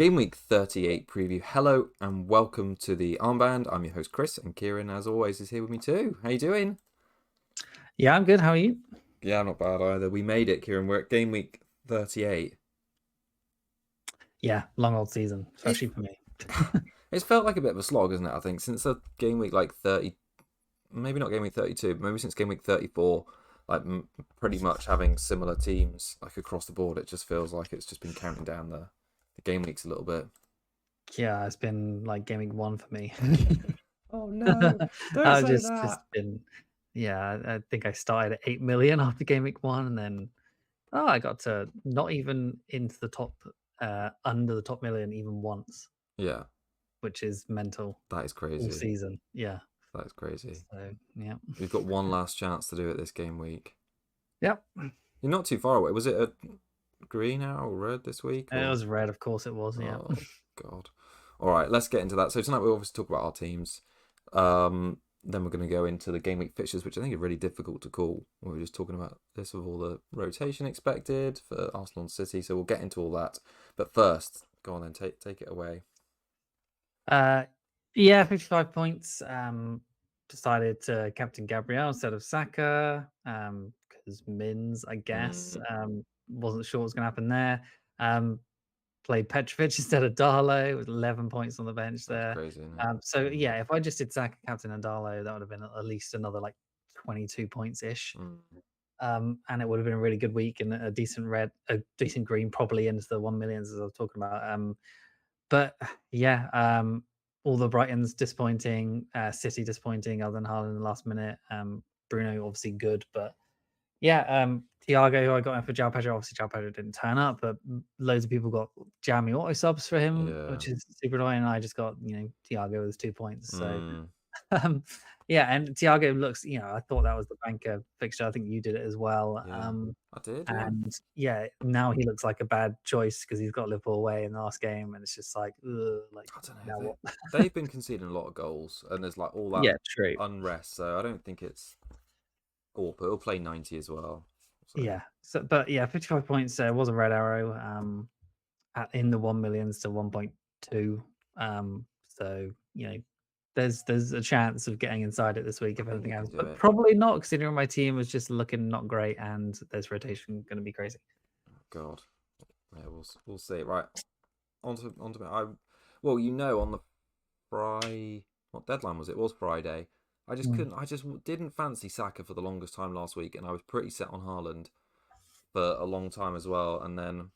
Game Week 38 preview. Hello and welcome to the Armband. I'm your host Chris, and Kieran, as always, is here with me too. How you doing? Yeah, I'm good. How are you? Yeah, not bad either. We made it, Kieran. We're at Game Week 38. Yeah, long old season, especially for me. It's felt like a bit of a slog, isn't it? I think since the Game Week 30, maybe not Game Week 32, but maybe since Game Week 34, pretty much having similar teams across the board. It just feels like it's just been counting down the game weeks a little bit. Yeah, it's been like Game Week 1 for me. Oh no! Don't I've say just that. been, I think I started at 8 million after Game Week 1, and then I got to not even into the top, under the top million even once, Yeah, which is mental. that is All crazy. season, yeah. That is crazy. So yeah, We've got one last chance to do it this game week. yep. You're not too far away. Was it a green arrow or red this week? It was red, of course it was. Yeah. Oh God. All right, let's get into that. So tonight we'll obviously talk about our teams. Then we're going to go into the game week fixtures, which I think are really difficult to call. We were just talking about this with all the rotation expected for Arsenal and City, so we'll get into all that. But first, go on then, take it away. Yeah, 55 points. Decided to captain Gabriel instead of Saka. Because Mins, I guess. Wasn't sure what was going to happen there. Played Petrovic instead of Darlow with 11 points on the bench That's there. crazy, isn't it? So yeah, if I just did Saka, captain, and Darlow, that would have been at least another like 22 points ish. And it would have been a really good week and a decent decent green, probably into the 1 millions as I was talking about. But yeah, all the Brightons disappointing, City disappointing, other than Haaland in the last minute. Bruno obviously good, but yeah, Thiago, who I got in for João Pedro, obviously João Pedro didn't turn up, but loads of people got jammy auto subs for him, Yeah. which is super annoying. And I just got Thiago with 2 points, so um, yeah, and Thiago looks, I thought that was the banker fixture. I think you did it as well. Yeah, I did. Yeah. And yeah, now he looks like a bad choice because he's got Liverpool away in the last game, and it's just like, like I don't now know. what? They've been conceding a lot of goals, and there's like all that Yeah, true. unrest. So I don't think it's awful. He'll play 90 as well. So. Yeah. So, but yeah, 55 points was a red arrow. In the 1 millions to 1.2. So there's a chance of getting inside it this week if anything happens, but probably not considering my team was just looking not great and there's rotation going to be crazy. God, yeah, we'll see. Right, on to well, on the Friday, what deadline was it? It was Friday. I just couldn't. I just didn't fancy Saka for the longest time last week, and I was pretty set on Haaland for a long time as well. And then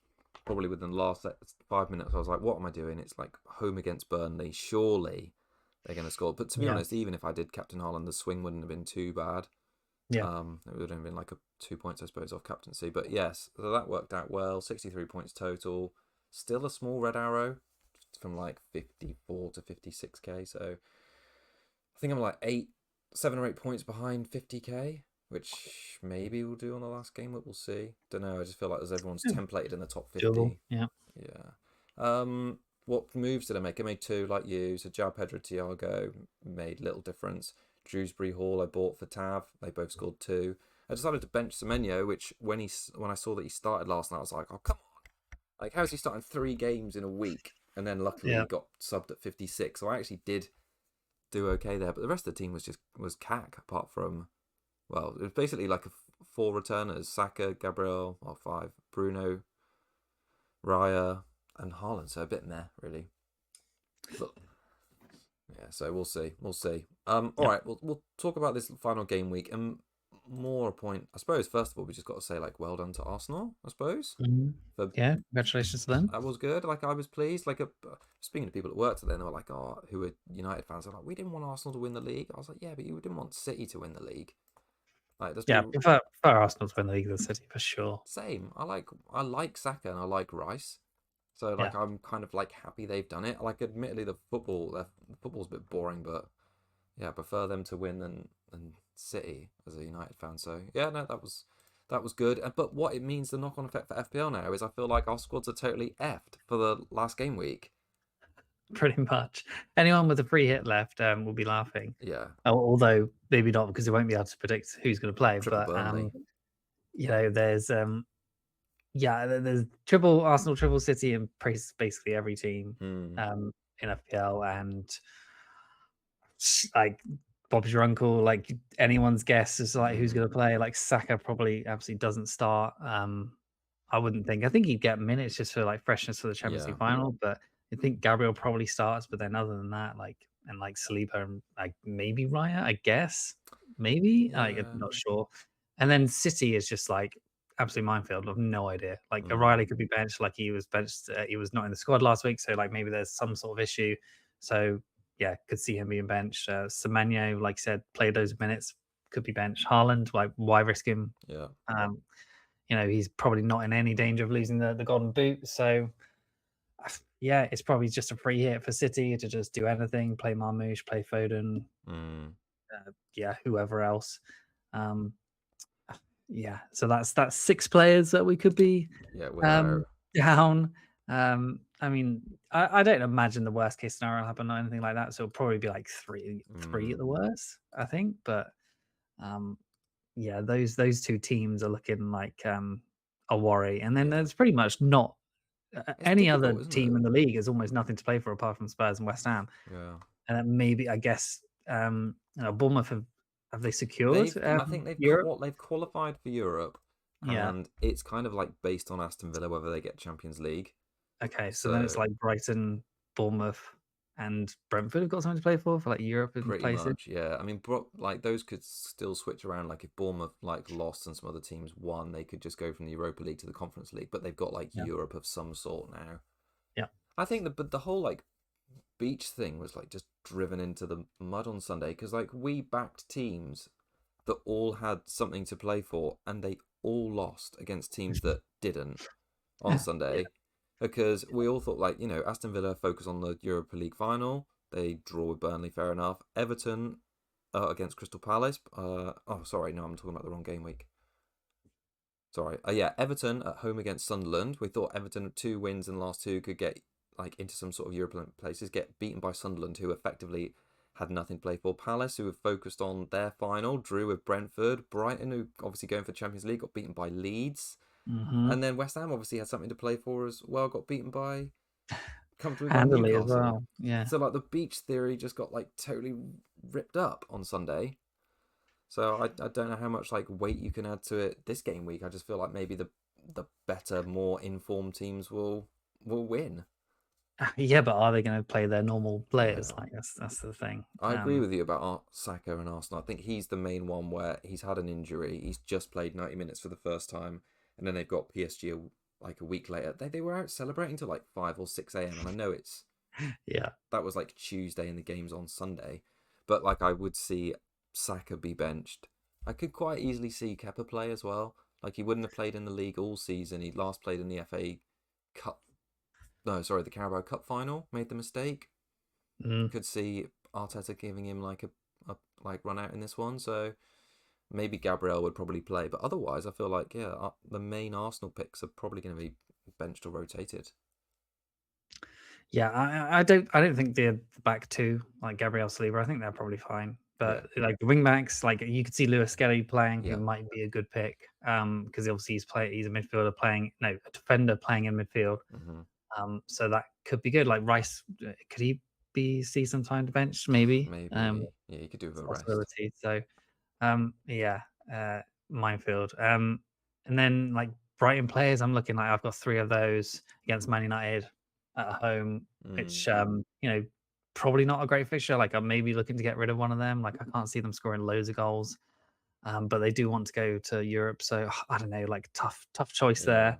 probably within the last 5 minutes, I was like, "What am I doing?" It's like home against Burnley. Surely they're going to score. But to be honest, even if I did captain Haaland, the swing wouldn't have been too bad. Yeah. It would have been like 2 points, I suppose, off captaincy. But yes, so that worked out well. 63 points total. Still a small red arrow from like 54 to 56k. So I think I'm like 7 or 8 points behind 50k, which maybe we'll do on the last game. But we'll see. Don't know. I just feel like as everyone's templated in the top 50. Doable. Yeah. What moves did I make? I made 2 like you. So João Pedro, Thiago made little difference. Dewsbury Hall I bought for Tav. They both scored 2. I decided to bench Semenyo, which when I saw that he started last night, I was like, oh come on! Like how's he starting 3 games in a week? And then luckily he got subbed at 56. So I actually did do okay there. But the rest of the team was cack apart from, well, it was basically like 4 returners: Saka, Gabriel, 5, Bruno, Raya, and Haaland. So a bit meh really. But, yeah, so we'll see. All right, we'll talk about this final game week and more a point. I suppose first of all we just got to say like well done to Arsenal. I suppose. Yeah, congratulations to them. That was good. Like I was pleased. Like speaking to people at work today, and they were like, "Oh, who are United fans?" I'm like, "We didn't want Arsenal to win the league." I was like, "Yeah, but you didn't want City to win the league." Like, prefer Arsenal to win the league than City for sure. Same. I like Saka and I like Rice. So like I'm kind of like happy they've done it. Like admittedly the football's a bit boring, but yeah, I prefer them to win than City as a United fan. So yeah, no, that was good. But what it means, the knock-on effect for FPL now is I feel like our squads are totally effed for the last game week. Pretty much. Anyone with a free hit left will be laughing. Yeah. Although maybe not because they won't be able to predict who's going to play. Triple Burnley. There's Yeah, there's triple Arsenal, triple City, and basically every team Hmm. in FPL, and like Bob's your uncle. Like anyone's guess is like who's going to play. Like Saka probably absolutely doesn't start. I wouldn't think. I think he'd get minutes just for like freshness for the Champions Yeah. League final, but I think Gabriel probably starts. But then other than that, like and like Saliba and like maybe Raya, I guess maybe. I'm Yeah. not sure. And then City is just like absolute minefield. I've no idea. Like O'Reilly Mm. could be benched. Like he was benched. He was not in the squad last week, so like maybe there's some sort of issue. So yeah, could see him being benched. Semenyo, like I said, played those minutes, could be benched. Haaland, like why risk him? Yeah. Um, he's probably not in any danger of losing the golden boot. So yeah, it's probably just a free hit for City to just do anything, play Marmoush, play Foden, Mm. yeah, whoever else. Um, yeah, so that's six players that we could be Yeah. Without. down. I mean, I don't imagine the worst case scenario will happen or anything like that. So it'll probably be like three at Mm. the worst, I think. But um, yeah, those two teams are looking like a worry. And then Yeah. there's pretty much not It's any other difficult, isn't it? team in the league has almost nothing to play for apart from Spurs and West Ham. Yeah. And then maybe I guess Bournemouth have they secured I think Europe? they've qualified for Europe, Yeah. and it's kind of like based on Aston Villa whether they get Champions League. Okay, so then it's So like Brighton, Bournemouth, and Brentford have got something to play for like European pretty places. much, yeah. I mean, like those could still switch around. Like if Bournemouth like lost and some other teams won, they could just go from the Europa League to the Conference League. But they've got like Yeah, Europe of some sort now. yeah, I think but the whole like beach thing was like just driven into the mud on Sunday because like we backed teams that all had something to play for and they all lost against teams that didn't on yeah. Sunday because we all thought like Aston Villa focus on the Europa League final. They draw with Burnley, fair enough. Everton against Crystal Palace. Oh, sorry, no, I'm talking about the wrong game week. Sorry. Yeah, Everton at home against Sunderland. We thought Everton 2 wins in the last two could get like into some sort of European places. Get beaten by Sunderland, who effectively had nothing to play for. Palace, who were focused on their final, drew with Brentford. Brighton, who obviously going for Champions League, got beaten by Leeds. Hmm. And then West Ham obviously had something to play for as well. Got beaten comfortably by Handily as Newcastle. well. Yeah. So like the beach theory just got like totally ripped up on Sunday. So I don't know how much like weight you can add to it this game week. I just feel like maybe the better, more informed teams will win. Yeah, but are they going to play their normal players? Yeah. Like that's the thing. I agree with you about Saka and Arsenal. I think he's the main one where he's had an injury. He's just played 90 minutes for the first time, and then they've got PSG like a week later. They were out celebrating till like 5 or 6 a.m. And I know Yeah. that was like Tuesday and the game's on Sunday, but like I would see Saka be benched. I could quite easily see Kepa play as well. Like he wouldn't have played in the league all season. He last played in the FA Cup. No, sorry, the Carabao Cup final. Made the mistake. Mm. Could see Arteta giving him like a like run out in this one. So maybe Gabriel would probably play, but otherwise, I feel like the main Arsenal picks are probably going to be benched or rotated. Yeah, I don't think the back two like Gabriel Saliba. I think they're probably fine. Yeah, But like the wing backs, like you could see Lewis Skelly playing, who yeah, might be a good pick. Because obviously he's a midfielder playing, no, a defender playing in midfield. hmm So that could be good. Like Rice, could he be see some time to bench? Maybe. maybe. Yeah, you could do with It's a a rest. possibility. So yeah, minefield. And then like Brighton players, I'm looking like I've got three of those against Man United at home, Mm, which probably not a great fixture. Like I'm maybe looking to get rid of one of them. Like I can't see them scoring loads of goals. But they do want to go to Europe, so I don't know, like tough choice yeah, there.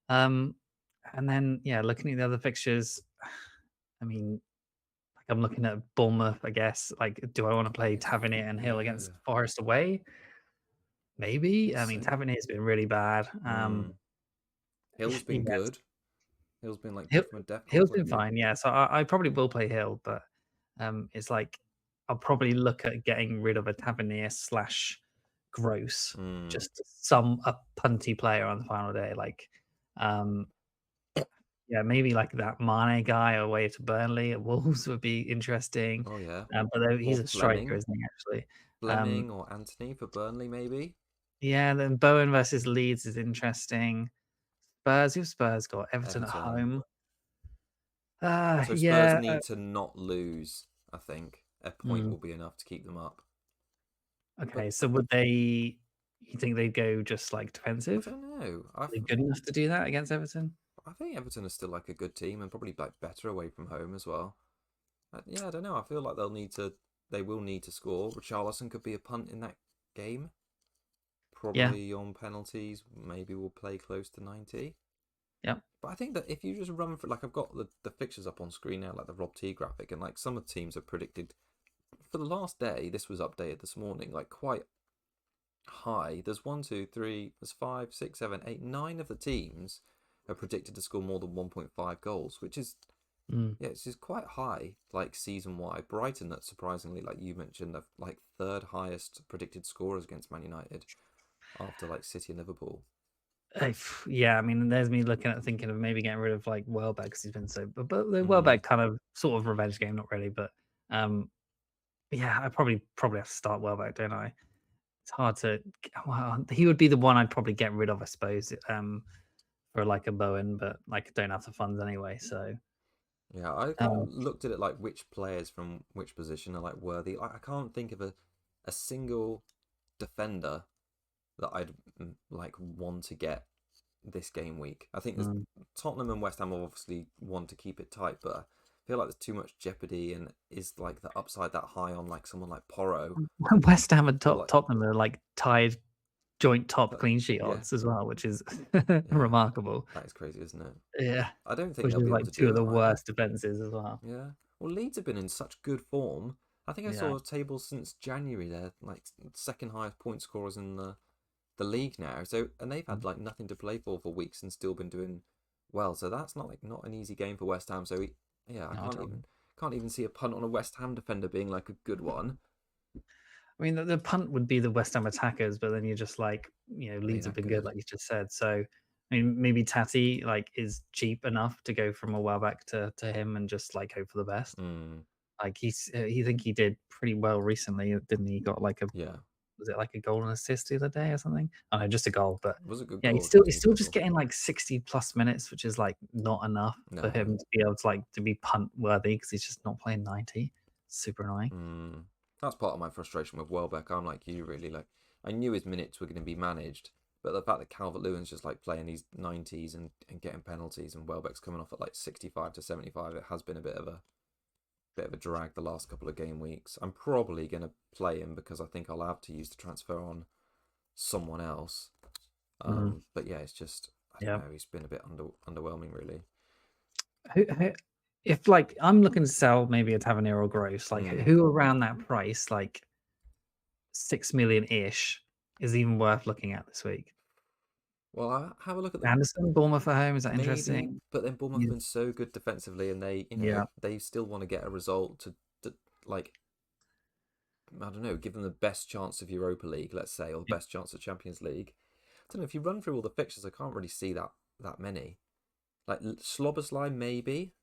Um, and then yeah, looking at the other fixtures, I mean, like I'm looking at Bournemouth, I guess. Like, do I want to play it's Tavernier and Hill yeah. against Forest away? Maybe. I It's mean, Tavernier's been really bad. mm, Hill's been Yes, good. Hill's been like Hill good from a depth Hill's point been of view. fine, yeah, so I probably will play Hill, but, it's like I'll probably look at getting rid of a Tavernier slash Gross, Mm, just a punty player on the final day, like, um, yeah, maybe like that Mane guy away to Burnley at Wolves would be interesting, oh yeah, but though or he's a striker, Fleming, isn't he, actually? Um, Fleming or Anthony for Burnley maybe. yeah, then Bowen versus Leeds is interesting. Spurs. Who've Spurs got? Everton at Everton. home. So Spurs Yeah. need to not lose. I think a point Mm, will be enough to keep them up. But okay, so would they? You think they'd go just like I defensive? don't know. Are they good enough to do that against Everton? I think Everton are still like a good team and probably like better away from home as well. Yeah, I don't know. I feel like they will need to score. Richarlison could be a punt in that game. Yeah. Probably on penalties. Maybe we'll play close to 90. Yep. But I think that if you just run for like I've got the fixtures up on screen now, like the Rob T graphic, and like some of the teams are predicted for the last day. This was updated this morning, like quite high. There's one, two, three, there's five, six, seven, eight, nine of the teams are predicted to score more than 1.5 goals, which is Mm. yeah, it's just quite high, like season wide. Brighton, that surprisingly, like you mentioned, have like third highest predicted scorers against Man United after like City and Liverpool. Yeah, I mean, there's me looking at thinking of maybe getting rid of like Welbeck because he's been so. But the Mm, Welbeck kind of sort of revenge game, not really. But um, yeah, I probably have to start Welbeck, don't I? It's hard to. Well, he would be the one I'd probably get rid of, I suppose. For like a Bowen, but like I don't have the funds anyway. So yeah, I kind of um, looked at it like which players from which position are like worthy. Like I can't think of a single defender that I'd like want to get this game week. I think there's mm. Tottenham and West Ham obviously want to keep it tight, but I feel like there's too much jeopardy and is like the upside that high on like someone like Porro West Ham and or like Tottenham are like tied joint top uh, clean sheet yeah, odds as well, which is yeah, remarkable. that is crazy, isn't it? Yeah, I don't think which they'll is be able like to two do of it the either. worst defenses as well. Yeah. Well, Leeds have been in such good form. I think I Yeah. saw a table since January. They're like second highest point scorers in the league now. So and they've had Mm. like nothing to play for weeks and still been doing well. So that's not an easy game for West Ham. So yeah, I No, totally. can't even see a punt on a West Ham defender being like a good one. I mean, the punt would be the West Ham attackers, but then you're just like, Are they Leeds have that been good, good? like you just said. So, I mean, maybe Tati like is cheap enough to go from a while back to him and just like hope for the best. Hmm. Like he think he did pretty well recently, didn't he? Got like a Yeah, was it like a goal and assist the other day or something? Oh no, just a goal. But it was a good yeah, goal. he's Decent still just goal. getting like 60 plus minutes, which is like not enough for No. him to be able to like to be punt worthy because he's just not playing 90. Super annoying. Hmm. That's part of my frustration with Welbeck. I'm like you, really. Like I knew his minutes were going to be managed, but the fact that Calvert-Lewin's just like playing these 90s and getting penalties, and Welbeck's coming off at like 65 to 75, it has been a bit of a drag the last couple of game weeks. I'm probably going to play him because I think I'll have to use the transfer on someone else. Mhm. But yeah, it's just I don't Yeah. know. He's been a bit underwhelming, really. If like I'm looking to sell maybe a Tavernier or Gross, like Hmm. who around that price, like 6 million ish, is even worth looking at this week? Well, I have a look at the Anderson, Bournemouth at home, is that maybe, interesting? but then Bournemouth have Yeah. been so good defensively, and Yeah. they still want to get a result to like I don't know, give them the best chance of Europa League, let's say, or the Yeah. best chance of Champions League. I don't know if you run through all the fixtures, I can't really see that many. Like Sloboslai, maybe.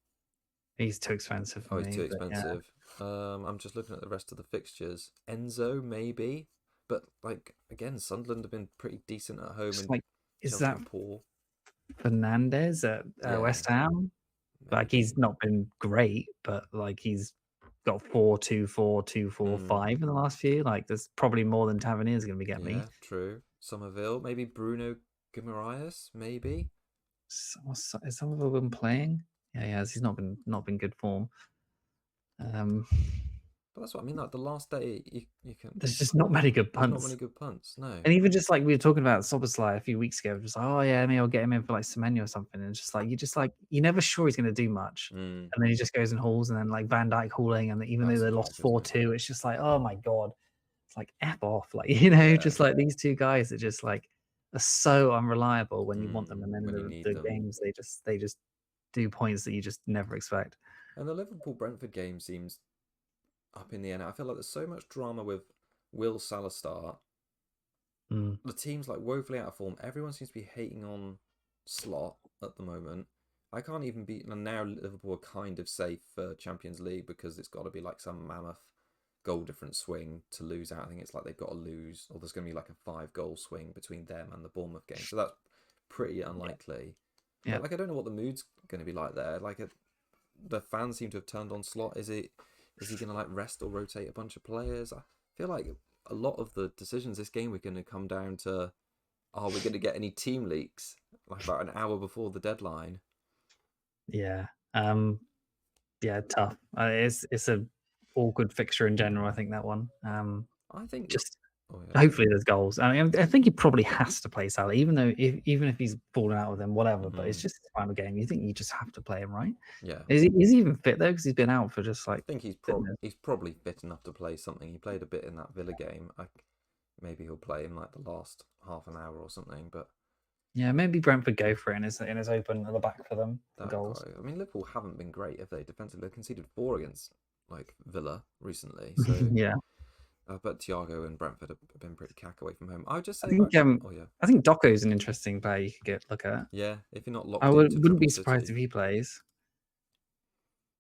He's too expensive for Oh, he's me, too but yeah. expensive. I'm just looking at the rest of the fixtures. Enzo, maybe, but like again, Sunderland have been pretty decent at home, Just and like, is Chelsea that are poor. Fernandez at Yeah, West Ham? Like maybe. he's not been great, but like he's got 4-2-4, 2-4-5 Hmm. in the last few. Like there's probably more than Tavernier's going to be getting me. Yeah, true. Somerville, maybe Bruno Guimaraes, maybe. Is some of them been playing? Yeah, he has. He's not been good form. Um, But that's what I mean. Like the last day, you can. there's just not many good There's not many punts. good punts. No. And even just like we were talking about Soboslai a few weeks ago, just like, oh yeah, maybe I'll get him in for like Semenyo or something. And it's just like you're never sure he's going to do much, Mm, and then he just goes and hauls, and then like Van Dyke hauling, and even though that's they a lost joke, isn't it? 4-2, it's just like oh my god, it's like f off, like Yeah. just like these two guys that just like are so unreliable when you want them, and then in When you need the them. games they just do points that you just never expect. And the Liverpool Brentford game seems up in the air now. I feel like there's so much drama with Will Salah start. Mm, The team's like woefully out of form. Everyone seems to be hating on Slot at the moment. I can't even be. And now Liverpool are kind of safe for Champions League because it's got to be like some mammoth goal difference swing to lose out. I think it's like they've got to lose, or there's going to be like a 5 goal swing between them and the Bournemouth game. So that's pretty yeah. unlikely. Yeah. Like I don't know what the mood's going to be like there. Like the fans seem to have turned on Slot. Is he going to like rest or rotate a bunch of players? I feel like a lot of the decisions this game we're going to come down to: are we going to get any team leaks like about an hour before the deadline? Yeah. Yeah, tough. It's a awkward fixture in general, I think, that one. I think that. Just Oh yeah. hopefully there's goals. I mean, I think he probably has to play Salah, even if he's fallen out with him, whatever, but it's just the final game. You think you just have to play him, right? Yeah. Is he even fit though? Because he's been out for just I like think fitness. he's probably fit enough to play something. He played a bit in that Villa game. Maybe he'll play in like the last half an hour or something. But Yeah, maybe Brentford go for it in his open at the back for them for that goals. guy. I mean, Liverpool haven't been great, have they? Defensively, they conceded 4 against like Villa recently. So, Yeah. but Thiago and Brentford have been pretty cack away from home. I would just I say think about. Oh yeah, I think Doco's an interesting player you could look at. yeah. If you're not I locked into wouldn't Triple be surprised City, if he plays.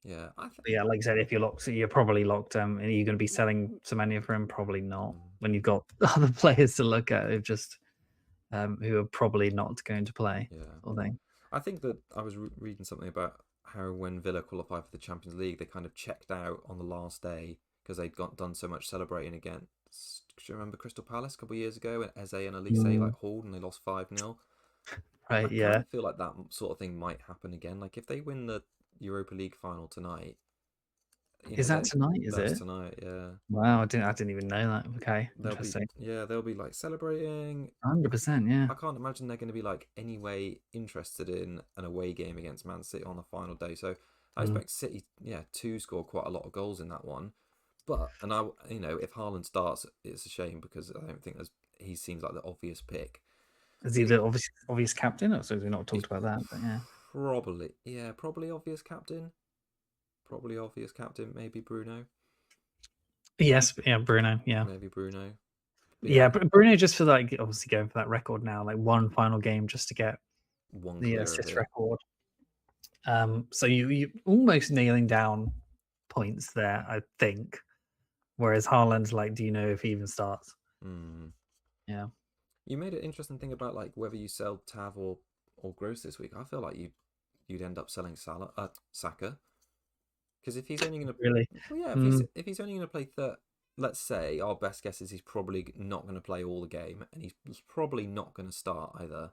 yeah, But yeah, like I said, if you're locked, you're probably locked. And are you going to be selling Semenya for him? Probably not. When you've got other players to look at, who've just who are probably not going to play. yeah. Sort of thing. I think that I was reading something about how when Villa qualified for the Champions League, they kind of checked out on the last day because they'd done so much celebrating against. Do you remember Crystal Palace a couple of years ago when Eze and Elise like hauled and they lost 5-0? I Right? kind Yeah. of feel like that sort of thing might happen again. Like if they win the Europa League final tonight, Is that tonight? Is that's it? tonight. Yeah, Wow, I didn't even know that. Okay, interesting. they'll be like celebrating. 100%. Yeah. I can't imagine they're going to be like anyway interested in an away game against Man City on the final day. So I Mm. expect City, to score quite a lot of goals in that one. But if Haaland starts, it's a shame because I don't think he seems like the obvious pick. Is I he think the obvious captain? Or so we've not he's talked about that, but yeah. probably obvious captain. Probably obvious captain. Maybe Bruno. Yes, yeah, Bruno. Yeah. Maybe Bruno. But Yeah, Bruno just for like obviously going for that record now, like one final game just to get one the clear of assist it. record. So you almost nailing down points there, I think. Whereas Haaland's like, do you know if he even starts? Mm. Yeah. You made an interesting thing about like whether you sell Tav or Gross this week. I feel like you'd end up selling Saka, because if he's only going to, Really? well, yeah, Mm. if he's only going to play let's say our best guess is he's probably not going to play all the game, and he's probably not going to start either.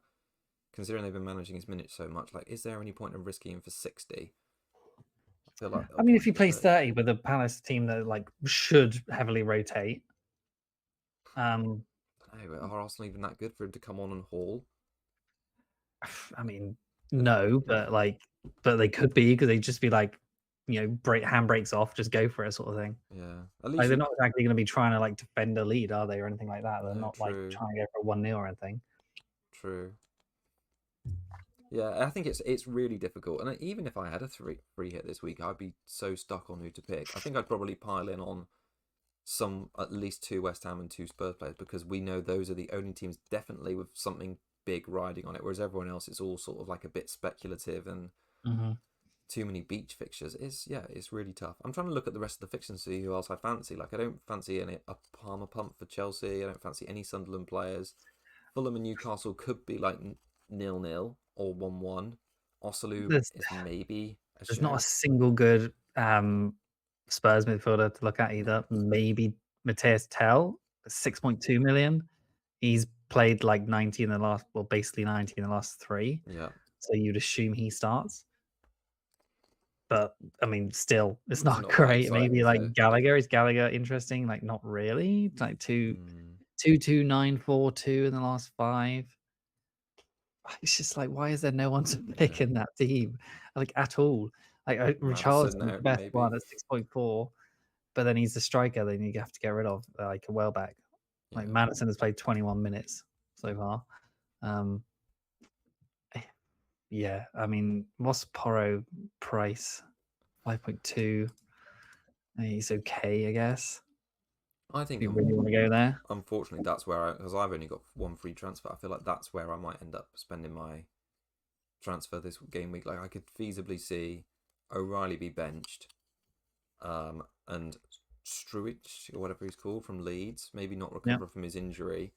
Considering they've been managing his minutes so much, like, is there any point in risking him for 60? I feel like I they'll mean, if probably he do plays it. 30 with a Palace team that like should heavily rotate, um, No, are Arsenal even that good for him to come on and haul? I mean, They've, no, but they could be because they'd just be like, handbrakes off, just go for it, sort of thing. yeah, at Like least they're you. not exactly going to be trying to like defend a lead, are they, or anything like that? They're No, not like true, trying to go for a 1-0 or anything. true. Yeah, I think it's really difficult. And even if I had a free hit this week, I'd be so stuck on who to pick. I think I'd probably pile in on at least 2 West Ham and 2 Spurs players, because we know those are the only teams definitely with something big riding on it. Whereas everyone else, it's all sort of like a bit speculative and Mm-hmm. too many beach fixtures. It's really tough. I'm trying to look at the rest of the fixtures and see who else I fancy. Like I don't fancy a Palmer pump for Chelsea. I don't fancy any Sunderland players. Fulham and Newcastle could be like 0-0 or 1-1. Oselu There's is maybe a there's not a shout. single good Spurs midfielder to look at No. either. Maybe Mateus Tell, 6.2 million. He's played like 90 in the last, well, basically 90 in the last 3. Yeah. So you'd assume he starts. But I mean, still, it's It's not not that great. exciting, Maybe is like it? Gallagher. Is Gallagher interesting? Like, not really. It's like 2-2-9-4-2 in the last 5. It's just like, why is there no one to pick Yeah. in that team, like, at all? Like, Madison Richarlison's now, the best maybe. one at 6.4, but then he's the striker then you have to get rid of, like, a back. Like, Yeah. Madison has played 21 minutes so far. Um, yeah, I mean, what's Porro price? 5.2. He's okay, I guess, I if think you really wanna go there. unfortunately that's where because I've only got one free transfer. I feel like that's where I might end up spending my transfer this game week. Like I could feasibly see O'Reilly be benched, and Struich or whatever he's called from Leeds maybe not Yeah, recover from his injury,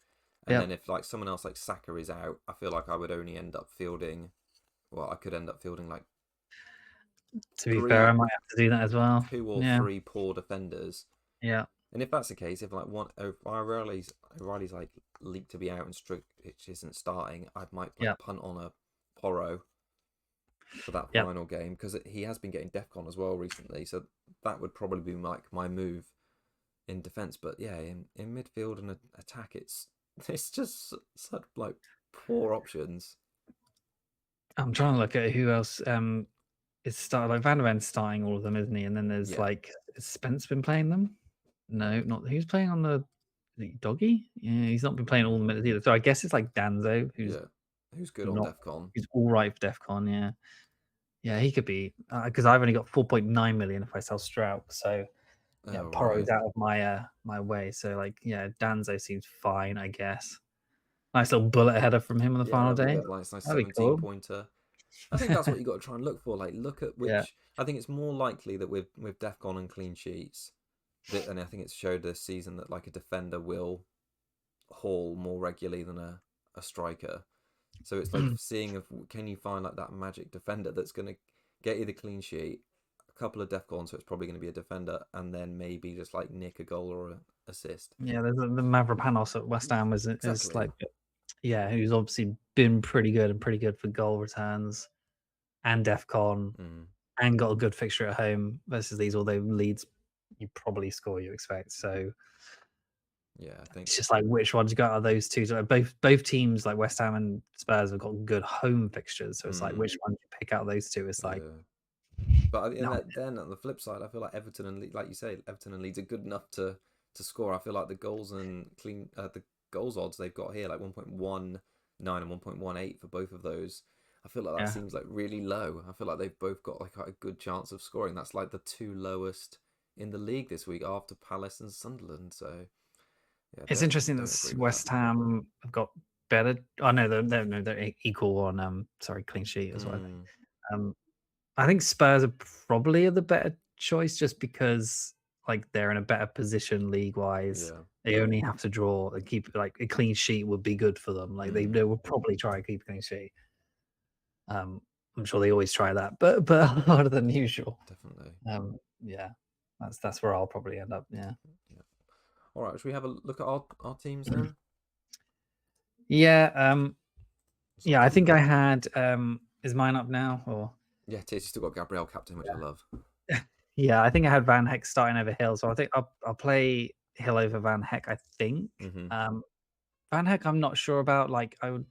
and yeah. then if like someone else like Saka is out, I feel like I would only end up fielding well, I could end up fielding like To be fair, I three, might have to do that as well. two or Yeah, three poor defenders. yeah, And if that's the case, if like if O'Reilly's like leaked to be out and Strick isn't starting, I might like yeah, punt on a Porro for that yeah. final game because he has been getting DEFCON as well recently. So that would probably be like my move in defense. But yeah, in midfield and attack, it's just such like poor options. I'm trying to look at who else is starting. Like Van der Ven's starting all of them, isn't he? And then there's Yeah, like, has Spence been playing them? No, not who's playing on the Doggy? Yeah, he's not been playing all the minutes either. So I guess it's like Danzo, who's yeah. Who's good on not, DEFCON? who's all right for DefCon. Yeah, yeah, he could be because I've only got 4.9 million if I sell Strout. So yeah, Oh Porro's right. out of my way. So like, yeah, Danzo seems fine, I guess. Nice little bullet header from him on the Yeah, final that'd be day. good. Like it's nice That'd be 17 cool. pointer. I think that's what you got to try and look for. Like, look at Yeah. which. I think it's more likely that with DEFCON and clean sheets, and I think it's showed this season that like a defender will haul more regularly than a striker. So it's like seeing if can you find like that magic defender that's going to get you the clean sheet, a couple of DEFCON, so it's probably going to be a defender, and then maybe just like nick a goal or an assist. Yeah, there's the Mavropanos at West Ham is Exactly. like, yeah, who's obviously been pretty good and pretty good for goal returns and DEFCON Mm. and got a good fixture at home versus these, although Leeds you probably score you expect. So Yeah, I think. it's just like which ones you got out of those two. So like both teams like West Ham and Spurs have got good home fixtures. So it's like Mm, which one you pick out of those two is like yeah. But no. then on the flip side, I feel like Everton and like you say, Everton and Leeds are good enough to score. I feel like the goals odds they've got here, like 1.19 and 1.18 for both of those. I feel like that Yeah. seems like really low. I feel like they've both got like a good chance of scoring. That's like the two lowest in the league this week after Palace and Sunderland. So yeah, It's interesting don't agree that with that. West Ham have got better. Oh no, they're equal on sorry, clean sheet as well. I think. Mm, Um, I think Spurs are probably the better choice just because like they're in a better position league wise. yeah. They only have to draw and keep like a clean sheet would be good for them. Like they Mm, will probably try and keep a clean sheet. I'm sure they always try that, but harder than usual. definitely. Yeah, that's where I'll probably end up. Yeah. Yeah. All right. Should we have a look at our teams then? Yeah, So yeah, I think I had is mine up now or yeah, it is. You still got Gabriel captain, which I love. yeah, I think I had Van Heck starting over Hill, so I think I'll play Hill over Van Heck, I think. Hmm. Van Heck, I'm not sure about. Like, I would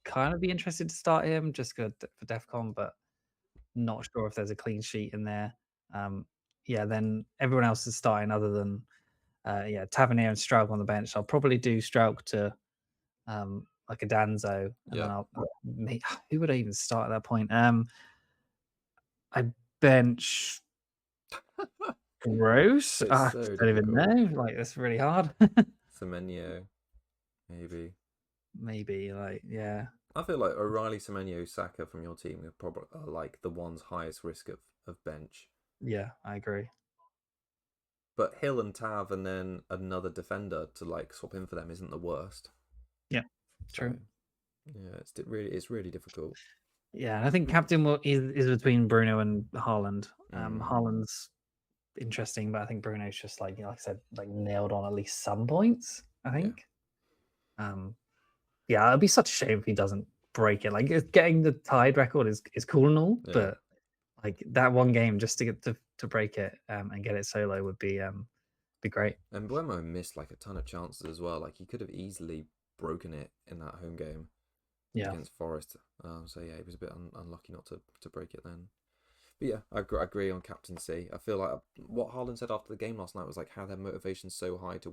kind of be interested to start him just good for DEFCON, but not sure if there's a clean sheet in there. Um, yeah, then everyone else is starting other than yeah, Tavernier and Straub on the bench. I'll probably do Straub to like a Danzo, and then Yeah. who would I even start at that point? I bench Gross. It's I so don't even difficult. know. Like that's really hard. Semenyo, maybe. Maybe like yeah, I feel like O'Reilly, Semenyo, Saka from your team are probably like the ones highest risk of bench. yeah, I agree. But Hill and Tav and then another defender to like swap in for them isn't the worst. Yeah, So true. yeah, it's really difficult. Yeah, and I think captain is between Bruno and Haaland. Mm, Haaland's interesting, but I think Bruno's just like like I said, like nailed on at least some points. I yeah. think. Um, yeah, it'd be such a shame if he doesn't break it. Like getting the tied record is cool and all, Yeah. but like that one game just to get to break it and get it solo would be great. And Buemo missed like a ton of chances as well. Like he could have easily broken it in that home game Yeah. against Forest. So yeah, he was a bit unlucky not to break it then. But yeah, I agree on captaincy. I feel like what Haaland said after the game last night was like how their motivation's so high to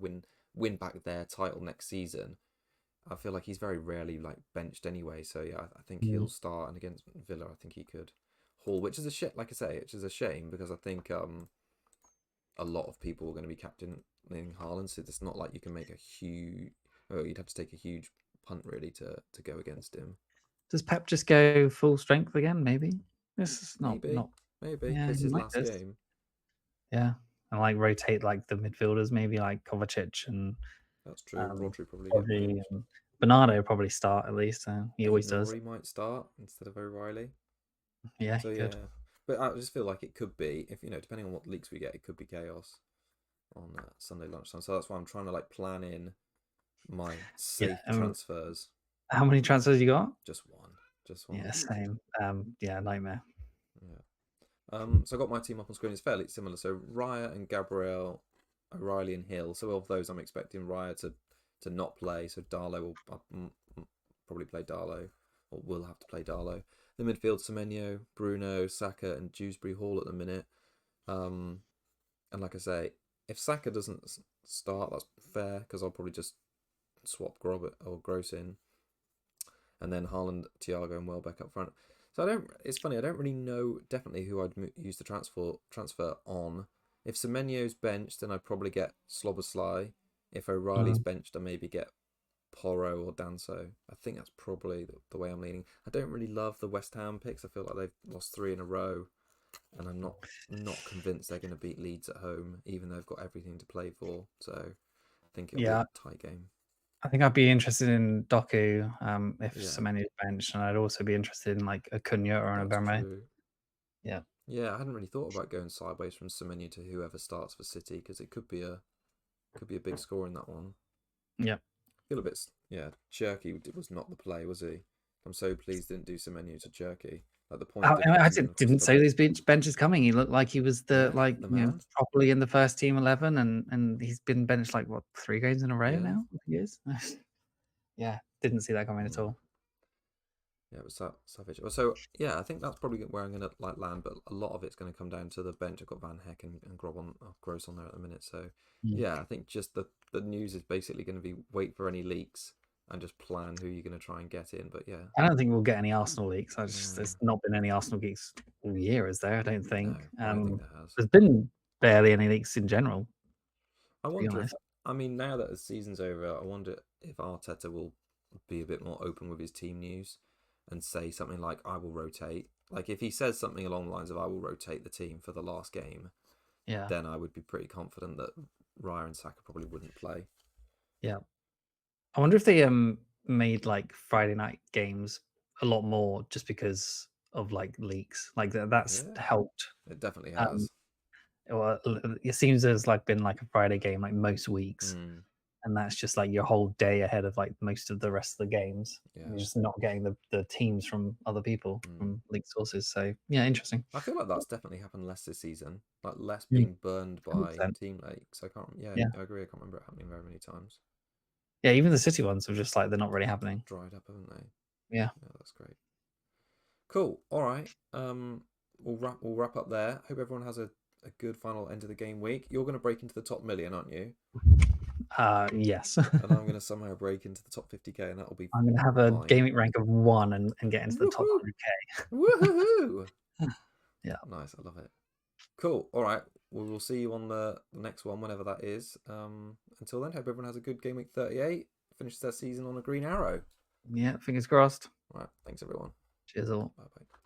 win back their title next season. I feel like he's very rarely like benched anyway. So yeah, I think Mm. he'll start, and against Villa, I think he could haul, which is a shit. Like I say, which is a shame because I think a lot of people are going to be captaining Haaland. So it's not like you can make a huge. Oh, you'd have to take a huge punt really to go against him. Does Pep just go full strength again? Maybe this is Maybe, not. maybe Yeah, this he is might last this. game. Yeah, and like rotate like the midfielders, maybe like Kovacic and That's true. um, Rodri probably get Rodri benched. and Bernardo probably start at least. He always does. Ainori might start instead of O'Reilly. Yeah, So he could. yeah, but I just feel like it could be, if depending on what leaks we get, it could be chaos on Sunday lunchtime. So that's why I'm trying to like plan in my Yeah. safe transfers. How many transfers you got? Just one, just Yeah, one. same. Yeah, nightmare. Yeah. So I got my team up on screen. It's fairly similar. So Raya and Gabriel, O'Reilly and Hill. So of those, I'm expecting Raya to not play. So Darlow will probably play Darlow, or will have to play Darlow. The midfield, Semenyo, Bruno, Saka, and Dewsbury Hall at the minute. And like I say, if Saka doesn't start, that's fair because I'll probably just swap Grobert or Gross in, and then Haaland, Thiago, and Welbeck up front. So I don't. It's funny. I don't really know definitely who I'd use the transfer on. If Semenyo's benched, then I'd probably get Slobosly. If O'Reilly's Mhm. benched, I maybe get Porro or Danso. I think that's probably the way I'm leaning. I don't really love the West Ham picks. I feel like they've lost 3 in a row, and I'm not convinced they're going to beat Leeds at home, even though they've got everything to play for. So I think it'll be a Yeah, tight game. I think I'd be interested in Doku if Yeah, Semenyo's benched, and I'd also be interested in like a Cunha or an that's Aubameyang. true. Yeah, Yeah, I hadn't really thought about going sideways from Semenyo to whoever starts for City because it could be a big score in that one. yeah. I feel a bit Cherky was not the play, was he? I'm so pleased didn't do Semenyo to Cherky. Like the point I difference even across didn't say double. this bench is coming. He looked like he was the Yeah, the man. properly in the first team 11, and he's been benched like what 3 games in a row Yeah. now. He is. Yeah, didn't see that coming at Mm. all. Yeah, it was that savage. So yeah, I think that's probably where I'm gonna like land, but a lot of it's gonna come down to the bench. I've got Van Heck and Gross on there at the minute. So Mm. yeah, I think just the news is basically gonna be wait for any leaks and just plan who you're gonna try and get in. But yeah, I don't think we'll get any Arsenal leaks. no, There's not been any Arsenal leaks all year, is there? I don't no, think. I don't think there has. There's been barely any leaks in general, I to be wonder if honest. I mean now that the season's over, I wonder if Arteta will be a bit more open with his team news and say something like I will rotate. Like if he says something along the lines of I will rotate the team for the last game, Yeah, then I would be pretty confident that Raya and Saka probably wouldn't play. yeah. I wonder if they made like Friday night games a lot more just because of like leaks. Like that's Yeah, helped. it definitely Um, has. it seems there's like been like a Friday game like most weeks, Mm, and that's just like your whole day ahead of like most of the rest of the games. And yeah. you're just not getting the teams from other people Mm. from leaked sources. So yeah, interesting. I feel like that's definitely happened less this season. Like less Mm, being burned by 100%. team leaks. I can't. Yeah, Yeah, I agree. I can't remember it happening very many times. yeah. Even the city ones are just like they're not really happening. Dried up, haven't they? Yeah, Yeah, that's great. Cool. All right. We'll wrap up there. Hope everyone has a good final end of the game week. You're going to break into the top million, aren't you? yes. And I'm going to somehow break into the top 50k, and that'll be I'm gonna have a fine. gaming rank of 1 and get into the top Woohoo! 100K. Woohoo! Yeah. Nice. I love it. Cool. All right. We will see you on the next one, whenever that is. Until then, hope everyone has a good game week 38. Finishes their season on a green arrow. Yeah, fingers crossed. All right. Thanks, everyone. Cheers all. Bye bye.